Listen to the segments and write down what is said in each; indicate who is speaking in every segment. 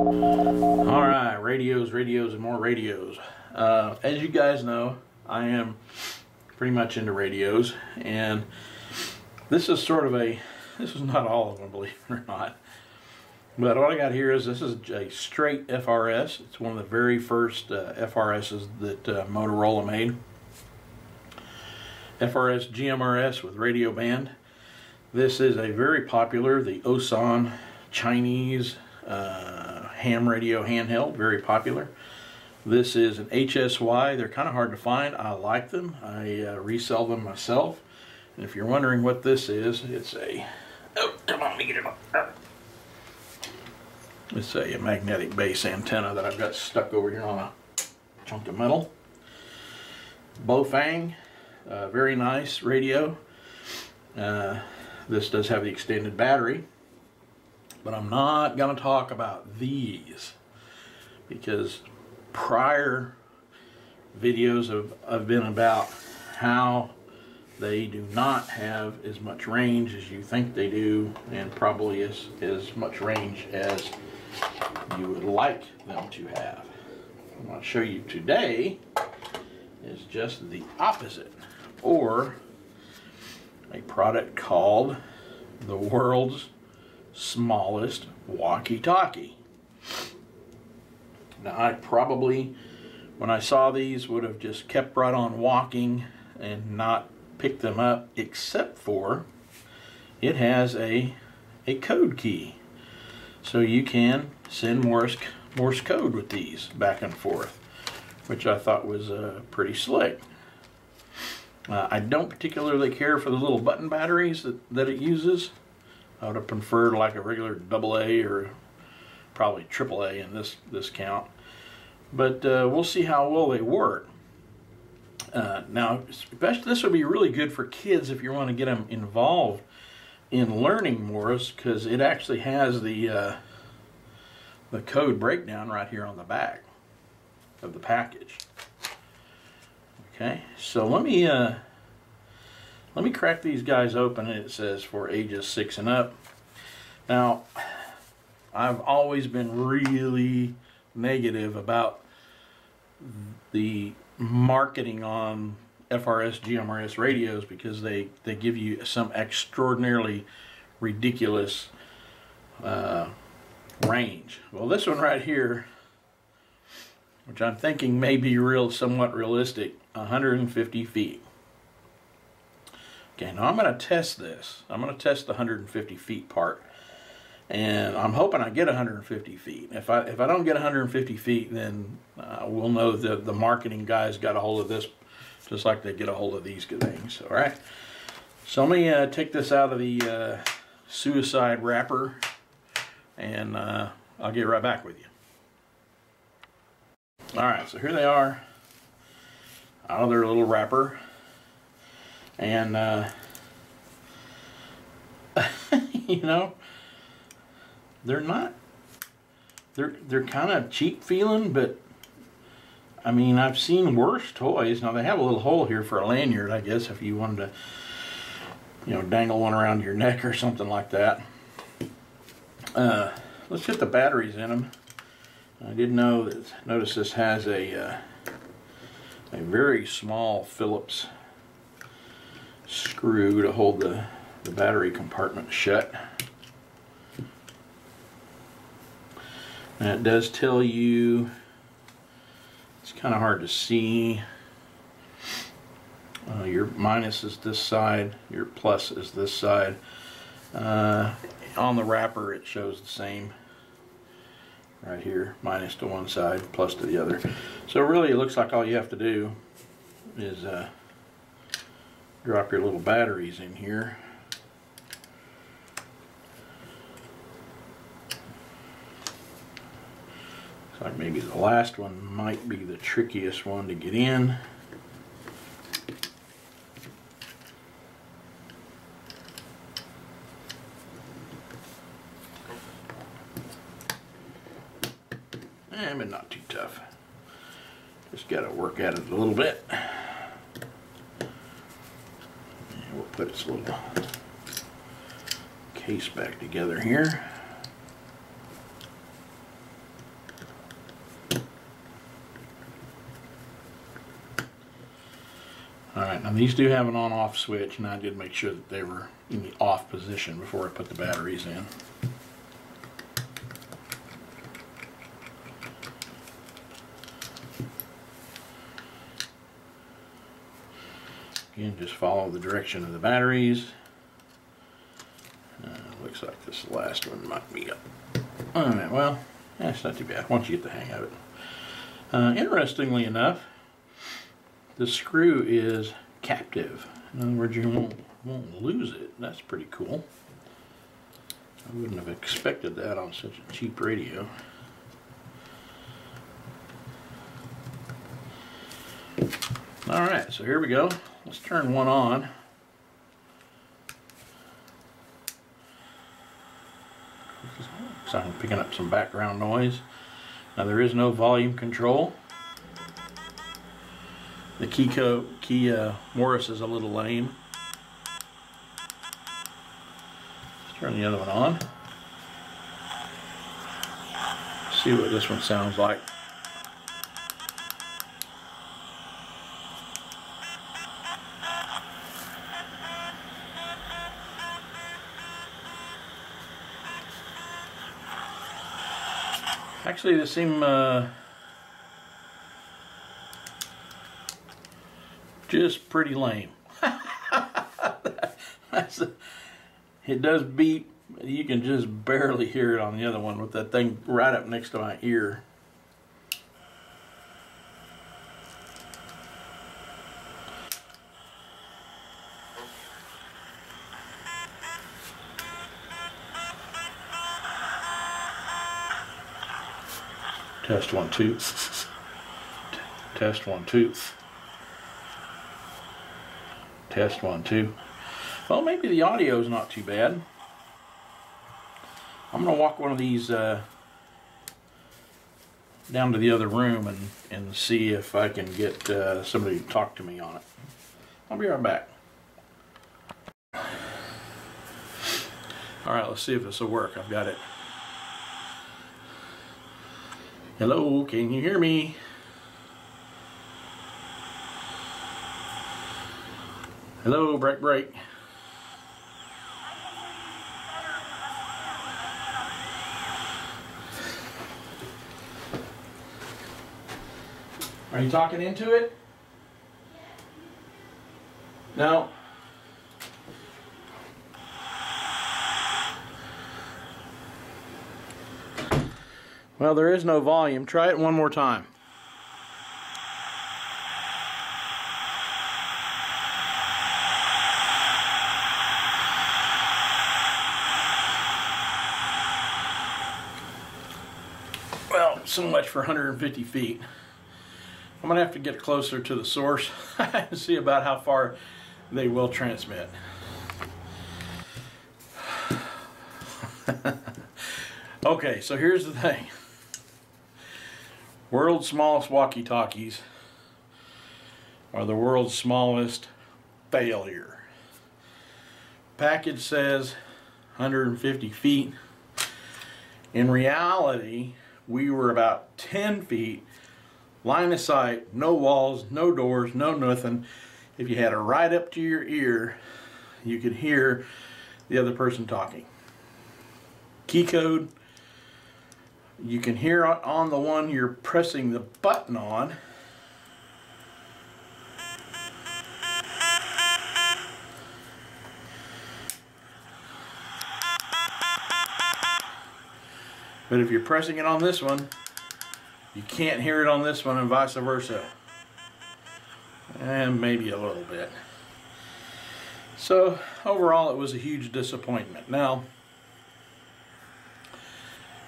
Speaker 1: Alright, radios, and more radios. As you guys know, I am pretty much into radios, and this is sort of this is not all of them, believe it or not. But what I got here is, this is a straight FRS. It's one of the very first FRSs that Motorola made. FRS GMRS with radio band. This is a very popular, the Osan Chinese ham radio handheld, very popular. This is an HSY. They're kind of hard to find. I like them. I resell them myself. And if you're wondering what this is, it's a, oh, come on, let me get it up. It's a magnetic base antenna that I've got stuck over here on a chunk of metal. Bofang, very nice radio. This does have the extended battery. But I'm not going to talk about these, because prior videos have been about how they do not have as much range as you think they do, and probably as much range as you would like them to have. What I'm going to show you today is just the opposite, or a product called the world's smallest walkie-talkie. Now, I probably, when I saw these, would have just kept right on walking and not picked them up, except for it has a code key, so you can send Morse code with these back and forth, which I thought was pretty slick. I don't particularly care for the little button batteries that it uses. I would have preferred like a regular AA or probably AAA in this count. But we'll see how well they work. Now, this would be really good for kids if you want to get them involved in learning Morse, because it actually has the code breakdown right here on the back of the package. Okay, so let me crack these guys open, and it says for ages 6 and up. Now, I've always been really negative about the marketing on FRS GMRS radios, because they give you some extraordinarily ridiculous range. Well, this one right here, which I'm thinking may be somewhat realistic, 150 feet. Okay, now I'm going to test this. I'm going to test the 150 feet part, and I'm hoping I get 150 feet. If I don't get 150 feet, then we'll know that the marketing guys got a hold of this, just like they get a hold of these things. All right. So let me take this out of the suicide wrapper, and I'll get right back with you. All right. So here they are, out of their little wrapper. And you know, they're kind of cheap feeling, but I mean, I've seen worse toys. Now, they have a little hole here for a lanyard, I guess, if you wanted to, you know, dangle one around your neck or something like that. Let's get the batteries in them. I did notice this has a very small Phillips screw to hold the battery compartment shut. And it does tell you, it's kind of hard to see, your minus is this side, your plus is this side. On the wrapper it shows the same right here, minus to one side, plus to the other. So really it looks like all you have to do is drop your little batteries in here. Looks like maybe the last one might be the trickiest one to get in. But not too tough. Just got to work at it a little bit. We'll put its little case back together here. And these do have an on-off switch, and I did make sure that they were in the off position before I put the batteries in. Again, just follow the direction of the batteries. Looks like this last one might be up. Alright, well, that's not too bad once you get the hang of it. Interestingly enough, the screw is captive. In other words, you won't lose it. That's pretty cool. I wouldn't have expected that on such a cheap radio. Alright, so here we go. Let's turn one on. So I'm picking up some background noise. Now there is no volume control. The key Morris is a little lame. Let's turn the other one on. See what this one sounds like. Actually, they seem just pretty lame. It does beep. You can just barely hear it on the other one with that thing right up next to my ear. Test 1 2. Test 1 2. Test 1 2. Well, maybe the audio is not too bad. I'm going to walk one of these down to the other room and see if I can get somebody to talk to me on it. I'll be right back. Alright, let's see if this will work. I've got it. Hello, can you hear me? Hello, break. Are you talking into it? No. Well, there is no volume. Try it one more time. Well, so much for 150 feet. I'm going to have to get closer to the source and see about how far they will transmit. Okay, so here's the thing. World's smallest walkie-talkies are the world's smallest failure. Package says 150 feet. In reality, we were about 10 feet, line of sight, no walls, no doors, no nothing. If you had it right up to your ear, you could hear the other person talking. Key code. You can hear on the one you're pressing the button on. But if you're pressing it on this one, you can't hear it on this one, and vice versa. And maybe a little bit. So overall it was a huge disappointment. Now,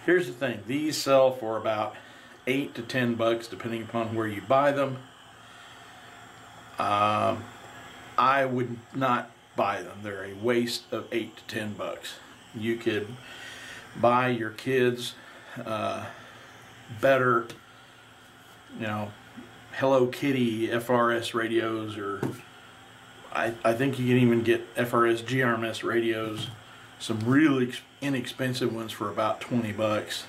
Speaker 1: here's the thing, these sell for about $8 to $10 depending upon where you buy them. I would not buy them. They're a waste of $8 to $10. You could buy your kids better, you know, Hello Kitty FRS radios, or I think you can even get FRS GRMS radios, some really inexpensive ones for about $20.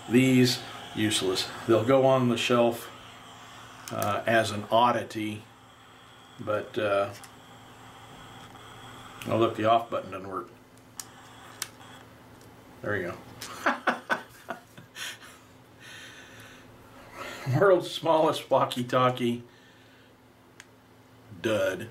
Speaker 1: These, useless. They'll go on the shelf as an oddity, But oh look, the off button doesn't work. There you go. World's smallest walkie-talkie dud.